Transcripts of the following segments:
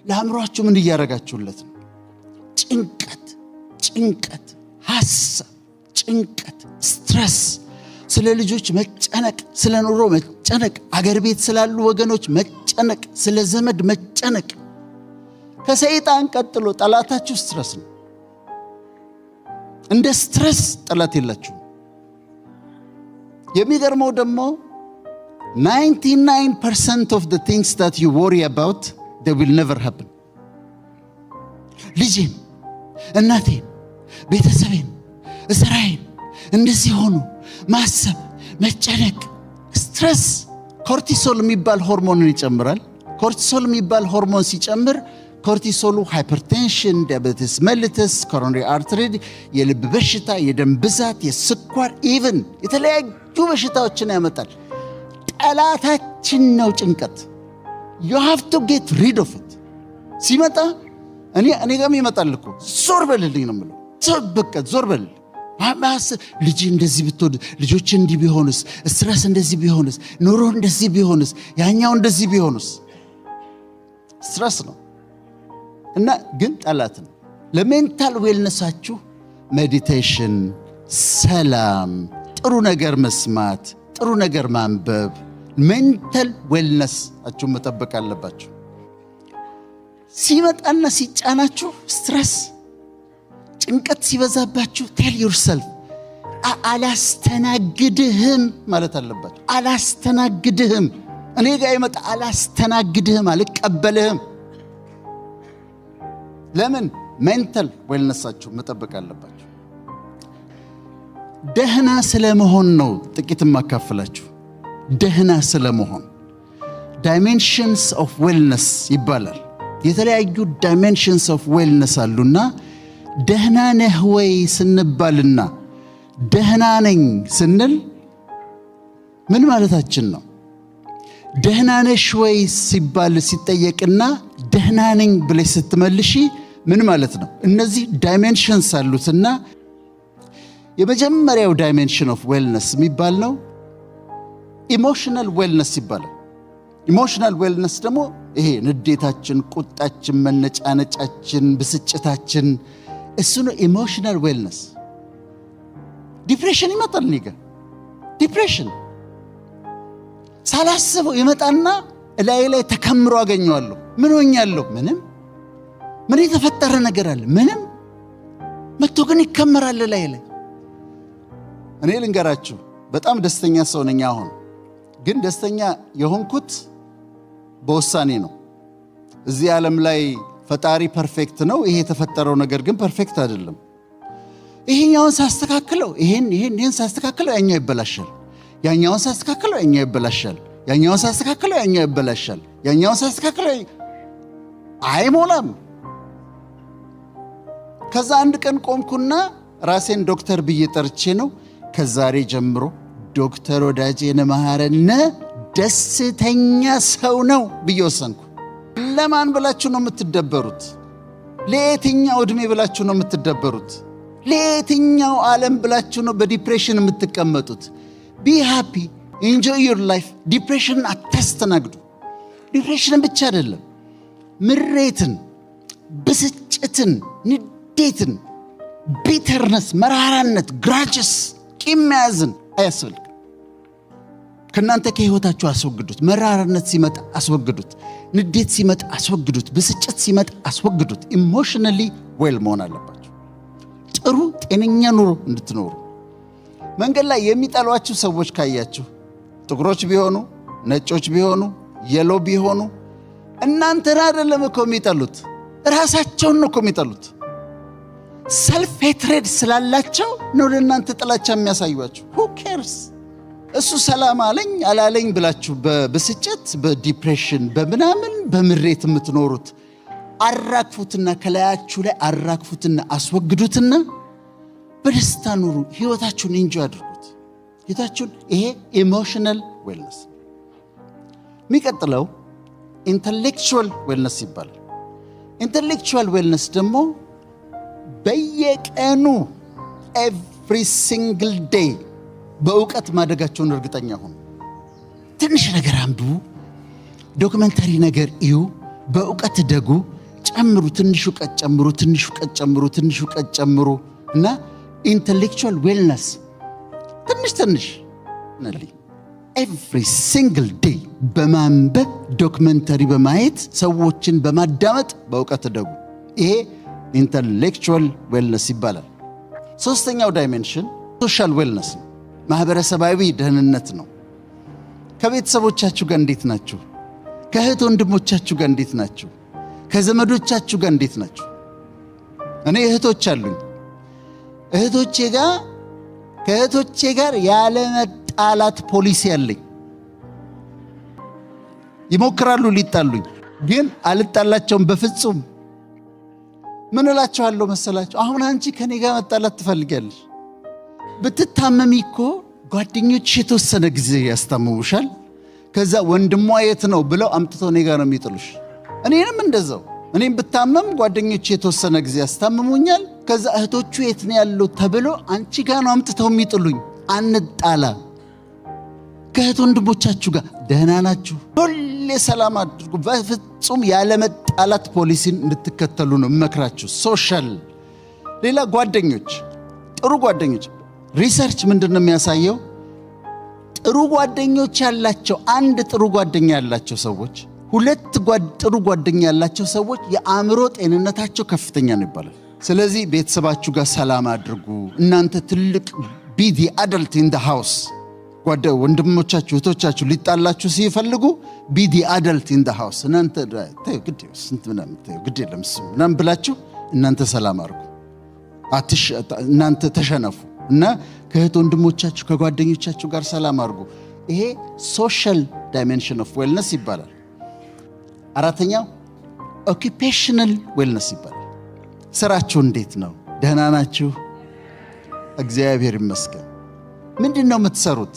ለአእምሮአችሁ ምን እያረጋችሁለት ነው? ጭንቀት፣ ሐሳብ፣ ጭንቀት፣ ስትረስ፣ ስለ ልጆች መጨነቅ፣ ስለ ኑሮ መጨነቅ፣ አገር ቤት ስላሉ ወገኖች መጨነቅ፣ ስለ ዘመድ መጨነቅ። ከሰይጣን ቀጥሎ ጠላታችሁ ስትረስ ነው። እንደ ስትረስ ጠላት የላችሁም። የሚገርመው ደግሞ 99% of the things that you worry about, they will never happen. ልጄን፣ እናቴን፣ ቤተሰቤን፣ እስራኤል እንደዚህ ሆኑ ማሰብ፣ መጨነቅ፣ ስትረስ ኮርቲሶል የሚባል ሆርሞንን ይጨምራል። ኮርቲሶል የሚባል ሆርሞን ሲጨምር ኮርቲሶሉ ሃይፐርቴንሽን፣ ዲያቤቲስ መልሊተስ፣ ኮሮነሪ አርተሪ፣ የልብ በሽታ፣ የደም ብዛት፣ የስኳር ኢቭን የተለያዩ በሽታዎችን ያመጣል። ጠላታችን ነው ጭንቀት። you have to get rid of it። ሲመጣ እኔ ጋርም ይመጣል እኮ ዞር በልልኝ ነው የምለው። በቃ ዞር በል። ልጅ እንደዚህ ብትወድ፣ ልጆች እንዲህ ቢሆንስ፣ ስትረስ እንደዚህ ቢሆንስ፣ ኑሮ እንደዚህ ቢሆንስ፣ ያኛው እንደዚህ ቢሆንስ። ስትረስ ነው እና ግን ጠላት ነው። ለሜንታል ዌልነሳችሁ ሜዲቴሽን፣ ሰላም፣ ጥሩ ነገር መስማት፣ ጥሩ ነገር ማንበብ፣ ሜንታል ዌልነሳችሁ መጠበቅ አለባችሁ። ሲመጣና ሲጫናችሁ ስትረስ፣ ጭንቀት ሲበዛባችሁ ቴል ዩርሰልፍ አላስተናግድህም ማለት አለባችሁ። አላስተናግድህም፣ እኔ ጋር ይመጣ አላስተናግድህም፣ አልቀበልህም። ለምን? ሜንታል ዌልነሳችሁ መጠበቅ አለባችሁ። ደህና ስለመሆን ነው ጥቂት ማካፈላችሁ። ደህና ስለመሆን ዳይሜንሽንስ ኦፍ ዌልነስ ይባላል። የተለያዩ ዳይሜንሽንስ ኦፍ ዌልነስ አሉና ደህና ነህ ወይ ስንባልና ደህና ነኝ ስንል ምን ማለታችን ነው? ደህና ነሽ ወይ ሲባል ሲጠየቅና ደህና ነኝ ብለሽ ስትመልሺ ምን ማለት ነው? እነዚህ ዳይሜንሽንስ አሉትና የመጀመሪያው ዳይሜንሽን ኦፍ ዌልነስ የሚባል ነው ኢሞሽናል ዌልነስ ይባላል። ኢሞሽናል ዌልነስ ደግሞ ይሄ ንዴታችን፣ ቁጣችን፣ መነጫነጫችን፣ ብስጭታችን እሱ ነው ኢሞሽናል ዌልነስ። ዲፕሬሽን ይመጣል። እኔ ጋር ዲፕሬሽን ሳላስበው ይመጣና ላይ ተከምሮ አገኘዋለሁ። ምን ሆኛለሁ? ምንም። ምን የተፈጠረ ነገር አለ? ምንም። መጥቶ ግን ይከመራል ላይ። እኔ ልንገራችሁ በጣም ደስተኛ ሰው ነኝ። አሁን ግን ደስተኛ የሆንኩት በውሳኔ ነው። እዚህ ዓለም ላይ ፈጣሪ ፐርፌክት ነው። ይሄ የተፈጠረው ነገር ግን ፐርፌክት አይደለም። ይሄኛውን ሳስተካክለው ይሄን ሳስተካክለው ያኛው ይበላሻል። ያኛውን ሳስተካክለው ያኛው ይበላሻል። ያኛውን ሳስተካክለው ያኛው ይበላሻል። ያኛውን ሳስተካክለው አይሞላም። ከዛ አንድ ቀን ቆምኩና ራሴን ዶክተር ብዬ ጠርቼ ነው ከዛሬ ጀምሮ ዶክተር ወዳጄነ መሐረነ ደስተኛ ሰው ነው ብዬ ወሰንኩ። ለማን ብላችሁ ነው የምትደበሩት? ለየትኛው ዕድሜ ብላችሁ ነው የምትደበሩት? ለየትኛው ዓለም ብላችሁ ነው በዲፕሬሽን የምትቀመጡት? ቢ ሃፒ ኢንጆይ ዩር ላይፍ። ዲፕሬሽንን አታስተናግዱ። ዲፕሬሽንን ብቻ አይደለም፣ ምሬትን፣ ብስጭትን፣ ንዴትን፣ ቢተርነስ፣ መራራነት፣ ግራጅስ፣ ቂም መያዝን አያስፈልግም። ከእናንተ ከህይወታችሁ አስወግዱት። መራራነት ሲመጣ አስወግዱት። ንዴት ሲመጣ አስወግዱት። ብስጭት ሲመጣ አስወግዱት። ኢሞሽናሊ ዌል መሆን አለባችሁ፣ ጥሩ ጤነኛ ኑሮ እንድትኖሩ። መንገድ ላይ የሚጠሏችሁ ሰዎች ካያችሁ፣ ጥቁሮች ቢሆኑ፣ ነጮች ቢሆኑ፣ የሎ ቢሆኑ፣ እናንተን አይደለም እኮ የሚጠሉት፣ ራሳቸውን ነው እኮ የሚጠሉት። ሰልፍ ሄትሬድ ስላላቸው ነው ለእናንተ ጥላቻ የሚያሳዩአችሁ። who cares? እሱ ሰላም አለኝ አላለኝ ብላችሁ በብስጭት፣ በዲፕሬሽን፣ በምናምን በምሬት የምትኖሩት አራግፉትና ከላያችሁ ላይ አራግፉትና አስወግዱትና በደስታ ኑሩ። ህይወታችሁን ኢንጆይ አድርጉት። ህይወታችሁን ይሄ ኢሞሽናል ዌልነስ። የሚቀጥለው ኢንተሌክቹዋል ዌልነስ ይባላል። ኢንተሌክቹዋል ዌልነስ ደግሞ በየቀኑ ኤቭሪ ሲንግል ዴይ በእውቀት ማደጋቸውን እርግጠኛ ሁኑ። ትንሽ ነገር አንብቡ፣ ዶክመንተሪ ነገር እዩ፣ በእውቀት ደጉ ጨምሩ፣ ትንሽ እውቀት ጨምሩ፣ ትንሽ እውቀት ጨምሩ፣ ትንሽ እውቀት ጨምሩ እና ኢንተሌክቹዋል ዌልነስ ትንሽ ነልይ ኤቭሪ ሲንግል ዴይ በማንበብ ዶክመንተሪ በማየት ሰዎችን በማዳመጥ በእውቀት ደጉ። ይሄ ኢንተሌክቹዋል ዌልነስ ይባላል። ሶስተኛው ዳይሜንሽን ሶሻል ዌልነስ ነው። ማህበረሰባዊ ደህንነት ነው። ከቤተሰቦቻችሁ ጋር እንዴት ናችሁ? ከእህት ወንድሞቻችሁ ጋር እንዴት ናችሁ? ከዘመዶቻችሁ ጋር እንዴት ናችሁ? እኔ እህቶች አሉኝ። ከእህቶቼ ጋር ያለ መጣላት ፖሊሲ አለኝ። ይሞክራሉ ሊጣሉኝ፣ ግን አልጣላቸውም በፍጹም። ምን እላቸዋለሁ መሰላችሁ? አሁን አንቺ ከኔ ጋር መጣላት ትፈልጊያለሽ? ብትታመሚ እኮ ጓደኞችሽ የተወሰነ ጊዜ ያስታምሙሻል። ከዛ ወንድሟ የት ነው ብለው አምጥተው እኔ ጋር ነው የሚጥሉሽ። እኔንም እንደዛው። እኔም ብታመም ጓደኞች የተወሰነ ጊዜ ያስታምሙኛል። ከዛ እህቶቹ የት ነው ያለው ተብሎ አንቺ ጋር ነው አምጥተው የሚጥሉኝ። አንጣላ። ከእህት ወንድሞቻችሁ ጋር ደህና ናችሁ? ሁሌ ሰላም አድርጉ። በፍጹም ያለ መጣላት ፖሊሲን እንድትከተሉ ነው እመክራችሁ። ሶሻል ሌላ ጓደኞች፣ ጥሩ ጓደኞች። ሪሰርች ምንድነው የሚያሳየው? ጥሩ ጓደኞች ያላቸው አንድ ጥሩ ጓደኛ ያላቸው ሰዎች፣ ሁለት ጥሩ ጓደኛ ያላቸው ሰዎች የአእምሮ ጤንነታቸው ከፍተኛ ነው ይባላል። ስለዚህ ቤተሰባችሁ ጋር ሰላም አድርጉ። እናንተ ትልቅ ቢዲ አደልት ኢን ዘ ሃውስ። ወንድሞቻችሁ እህቶቻችሁ ሊጣላችሁ ሲፈልጉ ቢዲ አደልት ኢን ዘ ሃውስ። እናንተ ታዩ ግድ የለም ምናምን ብላችሁ እናንተ ሰላም አድርጉ። እናንተ ተሸነፉ እና ከእህት ወንድሞቻችሁ ከጓደኞቻችሁ ጋር ሰላም አድርጉ። ይሄ ሶሻል ዳይሜንሽን ኦፍ ዌልነስ ይባላል። አራተኛው ኦኪፔሽናል ዌልነስ ይባላል። ስራችሁ እንዴት ነው? ደህና ናችሁ? እግዚአብሔር ይመስገን። ምንድን ነው የምትሰሩት?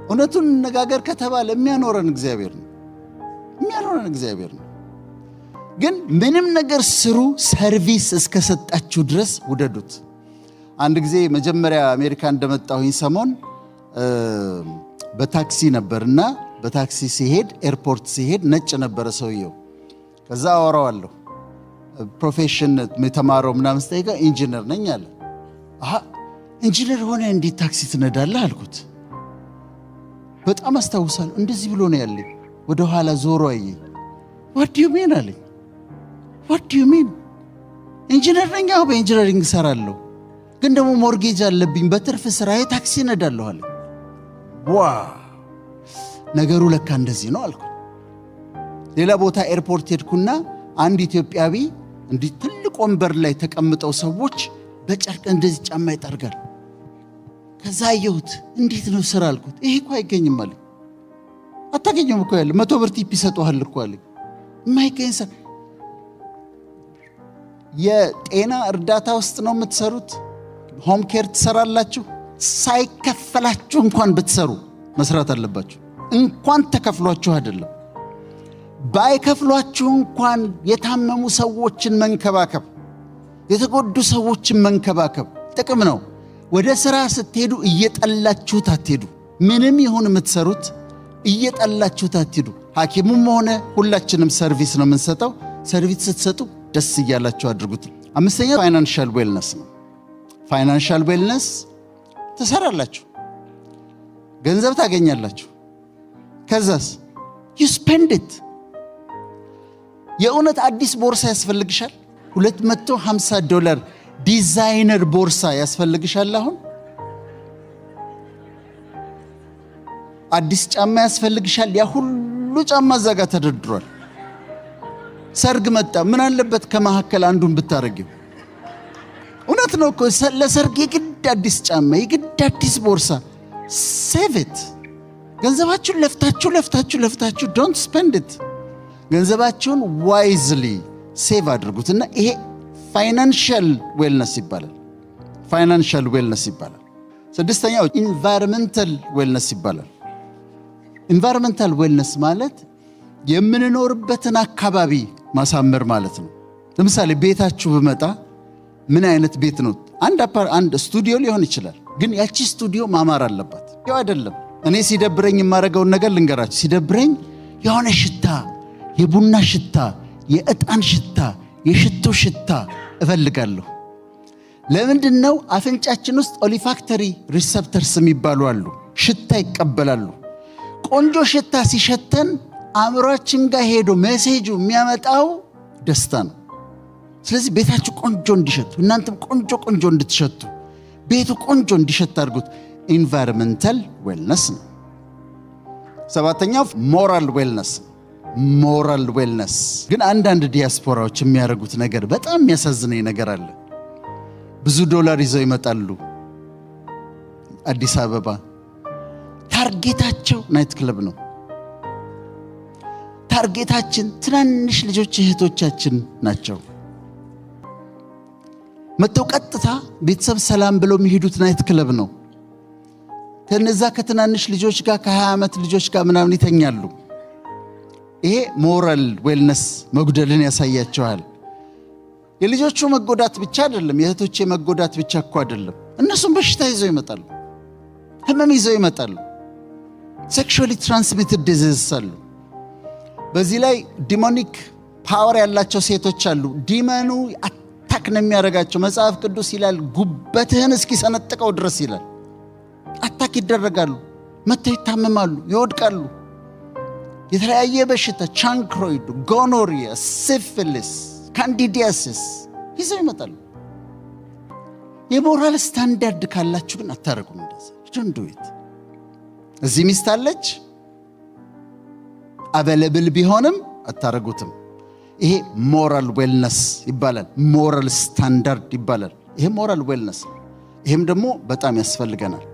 እውነቱን ነጋገር ከተባለ የሚያኖረን እግዚአብሔር ነው። ግን ምንም ነገር ስሩ፣ ሰርቪስ እስከሰጣችሁ ድረስ ውደዱት። አንድ ጊዜ መጀመሪያ አሜሪካ እንደመጣሁኝ ሰሞን በታክሲ ነበርና በታክሲ ሲሄድ ኤርፖርት ሲሄድ ነጭ ነበረ ሰውየው። ከዛ አወራዋለሁ። ፕሮፌሽን የተማረው ምናምን ስጠይቀ ኢንጂነር ነኝ አለ። ኢንጂነር ሆነ እንዴት ታክሲ ትነዳለህ አልኩት። በጣም አስታውሳለሁ። እንደዚህ ብሎ ነው ያለኝ። ወደ ኋላ ዞሮ አየኝ። what do you mean አለኝ። what do you mean? ኢንጂነር ነኝ። አዎ በኢንጂነሪንግ እሰራለሁ፣ ግን ደግሞ ሞርጌጅ አለብኝ። በትርፍ ስራዬ ታክሲ ነዳለሁ አለ። ነገሩ ለካ እንደዚህ ነው አልኩ። ሌላ ቦታ ኤርፖርት ሄድኩና አንድ ኢትዮጵያዊ እንዲህ ትልቅ ወንበር ላይ ተቀምጠው ሰዎች በጨርቅ እንደዚህ ጫማ ይጠርጋል። ከዛ አየሁት። እንዴት ነው ስራ አልኩት። ይሄ እኮ አይገኝም አለ። አታገኘውም እኮ ያለ 100 ብር ቲፕ ይሰጡሃል እኮ አለ። የማይገኝ ስራ። የጤና እርዳታ ውስጥ ነው የምትሰሩት? ሆም ኬር ትሰራላችሁ? ሳይከፈላችሁ እንኳን ብትሰሩ መስራት አለባችሁ። እንኳን ተከፍሏችሁ አይደለም፣ ባይከፍሏችሁ እንኳን የታመሙ ሰዎችን መንከባከብ፣ የተጎዱ ሰዎችን መንከባከብ ጥቅም ነው። ወደ ስራ ስትሄዱ እየጠላችሁት አትሄዱ። ምንም ይሁን የምትሰሩት እየጠላችሁት አትሄዱ። ሐኪሙም ሆነ ሁላችንም ሰርቪስ ነው የምንሰጠው። ሰርቪስ ስትሰጡ ደስ እያላችሁ አድርጉት። አምስተኛው ፋይናንሻል ዌልነስ ነው። ፋይናንሻል ዌልነስ ትሰራላችሁ፣ ገንዘብ ታገኛላችሁ። ከዛስ you spend it። የእውነት አዲስ ቦርሳ ያስፈልግሻል? $250 ዲዛይነር ቦርሳ ያስፈልግሻል? አሁን አዲስ ጫማ ያስፈልግሻል? ያ ሁሉ ጫማ እዛ ጋር ተደርድሯል። ሰርግ መጣ፣ ምን አለበት ከመካከል አንዱን ብታረጊው? እውነት ነው እኮ ለሰርግ የግድ አዲስ ጫማ፣ የግድ አዲስ ቦርሳ። ሴቭ ኢት። ገንዘባችሁን ለፍታችሁ ዶንት ስፔንድ ኢት። ገንዘባችሁን ዋይዝሊ ሴቭ አድርጉትና ይሄ ፋይናንሻል ዌልነስ ይባላል። ፋይናንሻል ዌልነስ ይባላል። ስድስተኛው ኢንቫይሮንመንታል ዌልነስ ይባላል። ኢንቫይሮንመንታል ዌልነስ ማለት የምንኖርበትን አካባቢ ማሳመር ማለት ነው። ለምሳሌ ቤታችሁ ብመጣ ምን አይነት ቤት ነው? አንድ ስቱዲዮ ሊሆን ይችላል፣ ግን ያቺ ስቱዲዮ ማማር አለባት። ያው አይደለም። እኔ ሲደብረኝ የማደርገውን ነገር ልንገራችሁ። ሲደብረኝ የሆነ ሽታ የቡና ሽታ፣ የዕጣን ሽታ፣ የሽቶ ሽታ እፈልጋለሁ። ለምንድነው? አፍንጫችን ውስጥ ኦሊፋክተሪ ሪሰፕተርስ የሚባሉ አሉ። ሽታ ይቀበላሉ። ቆንጆ ሽታ ሲሸተን አእምሮአችን ጋር ሄዶ ሜሴጁ የሚያመጣው ደስታ ነው። ስለዚህ ቤታችሁ ቆንጆ እንዲሸቱ፣ እናንተም ቆንጆ እንድትሸቱ፣ ቤቱ ቆንጆ እንዲሸት አድርጉት። ኢንቫይሮንመንታል ዌልነስ ነው። ሰባተኛው ሞራል ዌልነስ። ሞራል ዌልነስ ግን አንዳንድ ዲያስፖራዎች የሚያደርጉት ነገር በጣም የሚያሳዝነኝ ነገር አለ። ብዙ ዶላር ይዘው ይመጣሉ አዲስ አበባ። ታርጌታቸው ናይት ክለብ ነው። ታርጌታችን ትናንሽ ልጆች እህቶቻችን ናቸው። መተው ቀጥታ ቤተሰብ ሰላም ብለው የሚሄዱት ናይት ክለብ ነው። ከነዛ ከትናንሽ ልጆች ጋር ከ20 ዓመት ልጆች ጋር ምናምን ይተኛሉ። ይሄ ሞራል ዌልነስ መጉደልን ያሳያቸዋል። የልጆቹ መጎዳት ብቻ አይደለም፣ የእህቶቼ መጎዳት ብቻ እኮ አይደለም። እነሱም በሽታ ይዘው ይመጣሉ፣ ህመም ይዘው ይመጣሉ። ሴክሹዋሊ ትራንስሚትድ ዲዚዝስ አሉ። በዚህ ላይ ዲሞኒክ ፓወር ያላቸው ሴቶች አሉ። ዲመኑ አታክ ነው የሚያደርጋቸው። መጽሐፍ ቅዱስ ይላል ጉበትህን እስኪሰነጥቀው ድረስ ይላል። አታክ ይደረጋሉ፣ መተው ይታመማሉ፣ ይወድቃሉ። የተለያየ በሽታ ቻንክሮይድ፣ ጎኖሪያ፣ ሲፊሊስ፣ ካንዲዲያሲስ ይዘው ይመጣሉ። የሞራል ስታንዳርድ ካላችሁ ግን አታረጉም እንደዛ። ዶንት ዱ ኢት። እዚህ ሚስት አለች አቬለብል ቢሆንም አታረጉትም። ይሄ ሞራል ዌልነስ ይባላል። ሞራል ስታንዳርድ ይባላል። ይሄ ሞራል ዌልነስ፣ ይሄም ደግሞ በጣም ያስፈልገናል።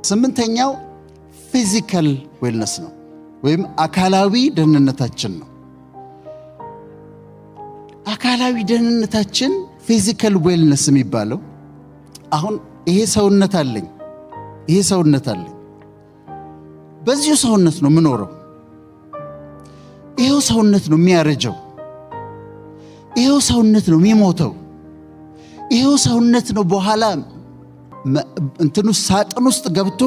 ስምንተኛው ፊዚካል ዌልነስ ነው ወይም አካላዊ ደህንነታችን ነው። አካላዊ ደህንነታችን ፊዚካል ዌልነስ የሚባለው አሁን ይሄ ሰውነት አለኝ፣ በዚሁ ሰውነት ነው የምኖረው። ይሄው ሰውነት ነው የሚያረጀው፣ ይሄው ሰውነት ነው የሚሞተው፣ ይሄው ሰውነት ነው በኋላ እንትኑ ሳጥን ውስጥ ገብቶ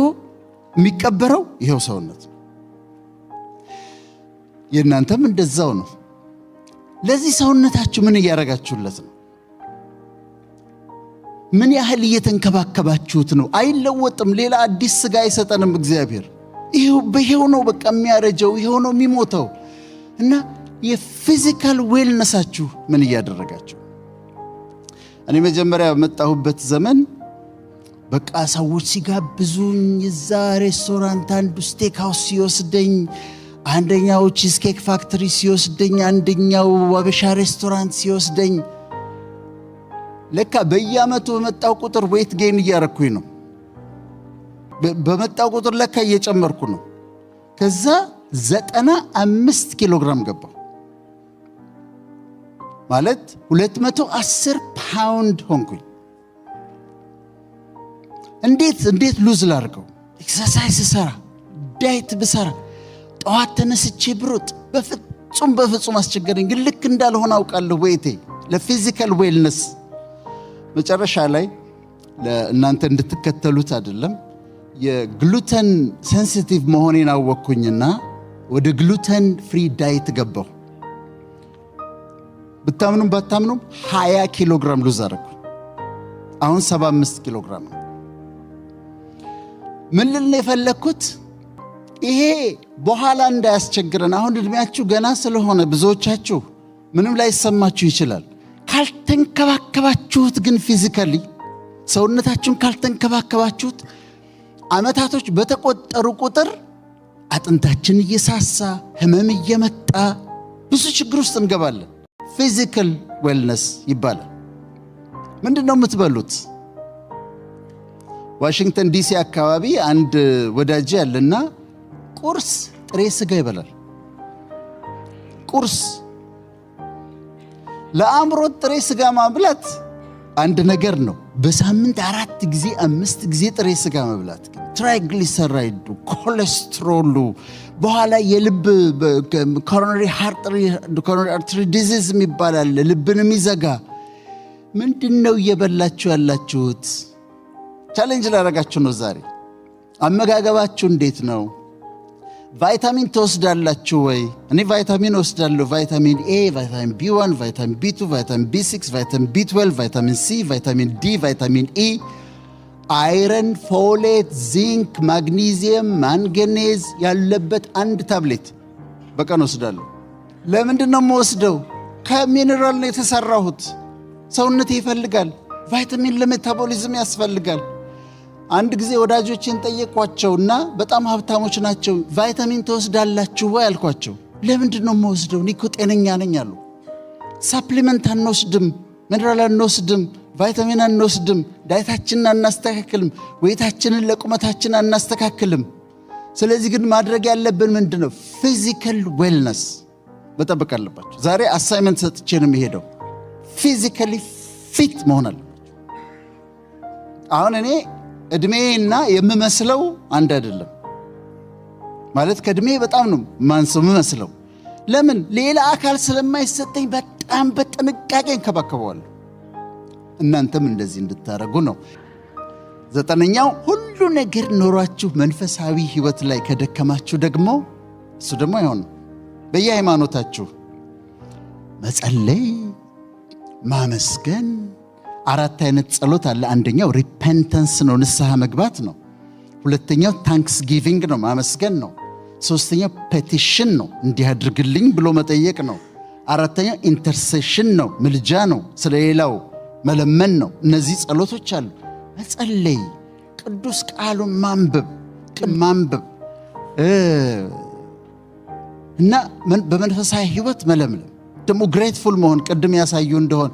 የሚቀበረው ይሄው ሰውነት ነው። የእናንተም እንደዛው ነው። ለዚህ ሰውነታችሁ ምን እያረጋችሁለት ነው? ምን ያህል እየተንከባከባችሁት ነው? አይለወጥም። ሌላ አዲስ ስጋ አይሰጠንም እግዚአብሔር። ይሄው ነው በቃ የሚያረጀው፣ ይሄው ነው የሚሞተው። እና የፊዚካል ዌልነሳችሁ ምን እያደረጋችሁ? እኔ መጀመሪያ በመጣሁበት ዘመን በቃ ሰዎች ሲጋብዙኝ እዛ ሬስቶራንት አንዱ ስቴክ ሃውስ ሲወስደኝ፣ አንደኛው ቺዝኬክ ፋክተሪ ሲወስደኝ፣ አንደኛው ዋበሻ ሬስቶራንት ሲወስደኝ፣ ለካ በየአመቱ በመጣው ቁጥር ዌት ጌን እያረኩኝ ነው። በመጣው ቁጥር ለካ እየጨመርኩ ነው። ከዛ 95 ኪሎ ግራም ገባሁ። ማለት 210 ፓውንድ ሆንኩኝ። እንዴት ሉዝ ላድርገው? ኤክሰርሳይዝ ሰራ፣ ዳይት ብሰራ፣ ጠዋት ተነስቼ ብሮጥ በፍጹም አስቸገረኝ። ግን ልክ እንዳልሆነ አውቃለሁ። ወይቴ ለፊዚካል ዌልነስ መጨረሻ ላይ ለእናንተ እንድትከተሉት አይደለም፣ የግሉተን ሴንሲቲቭ መሆኔን አወቅኩኝና ወደ ግሉተን ፍሪ ዳይት ገባሁ። ብታምኑም ባታምኑም 20 ኪሎ ግራም ሉዝ አደረኩ። አሁን 75 ኪሎ ግራም ነው። ምን ልል ነው የፈለኩት? ይሄ በኋላ እንዳያስቸግረን። አሁን እድሜያችሁ ገና ስለሆነ ብዙዎቻችሁ ምንም ላይሰማችሁ ይችላል። ካልተንከባከባችሁት ግን ፊዚካሊ ሰውነታችሁን ካልተንከባከባችሁት አመታቶች በተቆጠሩ ቁጥር አጥንታችን እየሳሳ ህመም እየመጣ ብዙ ችግር ውስጥ እንገባለን። ፊዚካል ዌልነስ ይባላል። ምንድነው የምትበሉት? ዋሽንግተን ዲሲ አካባቢ አንድ ወዳጅ ያለና ቁርስ ጥሬ ስጋ ይበላል። ቁርስ ለአእምሮ ጥሬ ስጋ ማብላት አንድ ነገር ነው። በሳምንት 4 ጊዜ 5 ጊዜ ጥሬ ስጋ መብላት ግን ትራይግሊሰራይዱ፣ ኮሌስትሮሉ፣ በኋላ የልብ ኮሮነሪ አርተሪ ዲዚዝ የሚባላል ልብን የሚዘጋ ምንድነው እየበላችሁ ያላችሁት? ቻሌንጅ ላደርጋችሁ ነው ዛሬ። አመጋገባችሁ እንዴት ነው? ቫይታሚን ትወስዳላችሁ ወይ? እኔ ቫይታሚን ወስዳለሁ። ቫይታሚን ኤ፣ ቫይታሚን ቢ1፣ ቫይታሚን ቢ2፣ ቫይታሚን ቢ6፣ ቫይታሚን ቢ12፣ ቫይታሚን ሲ፣ ቫይታሚን ዲ፣ ቫይታሚን ኢ፣ አይረን፣ ፎሌት፣ ዚንክ፣ ማግኒዚየም፣ ማንገኔዝ ያለበት አንድ ታብሌት በቀን ወስዳለሁ። ለምንድን ነው የምወስደው? ከሚነራል ነው የተሰራሁት። ሰውነቴ ይፈልጋል። ቫይታሚን ለሜታቦሊዝም ያስፈልጋል። አንድ ጊዜ ወዳጆቼን ጠየቅኳቸውና በጣም ሀብታሞች ናቸው። ቫይታሚን ትወስዳላችሁ ወይ አልኳቸው። ለምንድን ነው የምወስደው? እኔ እኮ ጤነኛ ነኝ አሉ። ሳፕሊመንት አንወስድም፣ ሚነራል አንወስድም፣ ቫይታሚን አንወስድም፣ ዳይታችንን አናስተካክልም፣ ወይታችንን ለቁመታችን አናስተካክልም። ስለዚህ ግን ማድረግ ያለብን ምንድን ነው? ፊዚካል ዌልነስ መጠበቅ አለባቸው። ዛሬ አሳይመንት ሰጥቼ ነው የሚሄደው። ፊዚካሊ ፊት መሆን አለባቸው። አሁን እኔ እድሜና የምመስለው አንድ አይደለም ማለት ከእድሜ በጣም ነው ማንሰው የምመስለው። ለምን? ሌላ አካል ስለማይሰጠኝ በጣም በጥንቃቄ እንከባከበዋለሁ። እናንተም እንደዚህ እንድታረጉ ነው። 9ኛው ሁሉ ነገር ኖሯችሁ መንፈሳዊ ህይወት ላይ ከደከማችሁ ደግሞ እሱ ደግሞ አይሆንም። በየሃይማኖታችሁ መጸለይ፣ ማመስገን 4 አይነት ጸሎት አለ። አንደኛው ሪፔንተንስ ነው፣ ንስሐ መግባት ነው። ሁለተኛው ታንክስ ጊቪንግ ነው፣ ማመስገን ነው። ሶስተኛው ፔቲሽን ነው፣ እንዲህ አድርግልኝ ብሎ መጠየቅ ነው። አራተኛው ኢንተርሴሽን ነው፣ ምልጃ ነው፣ ስለሌላው መለመን ነው። እነዚህ ጸሎቶች አሉ። መጸለይ፣ ቅዱስ ቃሉን ማንበብ እና በመንፈሳዊ ህይወት መለምለም፣ ደግሞ ግሬትፉል መሆን፣ ቅድም ያሳዩ እንደሆን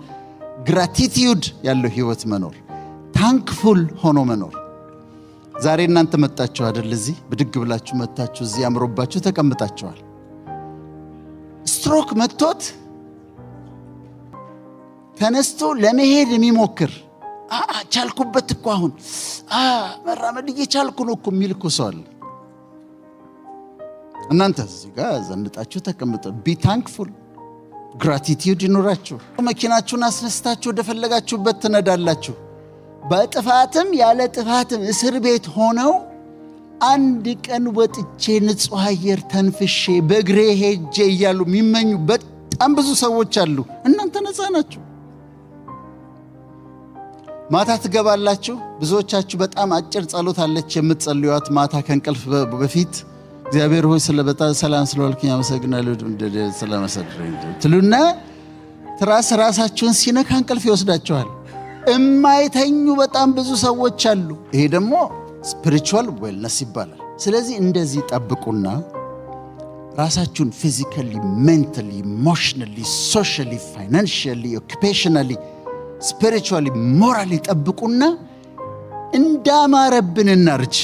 ግራቲቲዩድ ያለው ህይወት መኖር፣ ታንክፉል ሆኖ መኖር። ዛሬ እናንተ መጣችሁ አይደል? እዚህ ብድግ ብላችሁ መጣችሁ፣ እዚህ አምሮባችሁ ተቀምጣችኋል። ስትሮክ መጥቶት ተነስቶ ለመሄድ የሚሞክር ቻልኩበት እኮ አሁን መራመድ እየቻልኩ ነው እኮ የሚል እኮ ሰው አለ። እናንተ እዚህ ጋር ዘንጣችሁ ተቀምጡ። ቢ ታንክፉል፣ ግራቲቲዩድ ይኖራችሁ። መኪናችሁን አስነስታችሁ ወደፈለጋችሁበት ትነዳላችሁ። በጥፋትም ያለ ጥፋትም እስር ቤት ሆነው አንድ ቀን ወጥቼ ንጹህ አየር ተንፍሼ በእግሬ ሄጄ እያሉ የሚመኙ በጣም ብዙ ሰዎች አሉ። እናንተ ነፃ ናችሁ። ማታ ትገባላችሁ። ብዙዎቻችሁ በጣም አጭር ጸሎት አለች የምትጸልዩት ማታ ከእንቅልፍ በፊት። እግዚአብሔር ሆይ ስለበጣም ሰላም ስለዋልክኝ አመሰግናለሁ ስለመሰደረኝ ትሉና ራሳችሁን ሲነካ እንቅልፍ ይወስዳችኋል። እማይተኙ በጣም ብዙ ሰዎች አሉ። ይሄ ደግሞ ስፒሪቹዋል ዌልነስ ይባላል። ስለዚህ እንደዚህ ጠብቁና ራሳችሁን ፊዚካሊ፣ ሜንታሊ፣ ኢሞሽናሊ፣ ሶሻሊ፣ ፋይናንሻሊ፣ ኦኩፔሽናሊ፣ ስፒሪቹዋሊ፣ ሞራሊ ጠብቁና እንዳማረብን እናርጅ።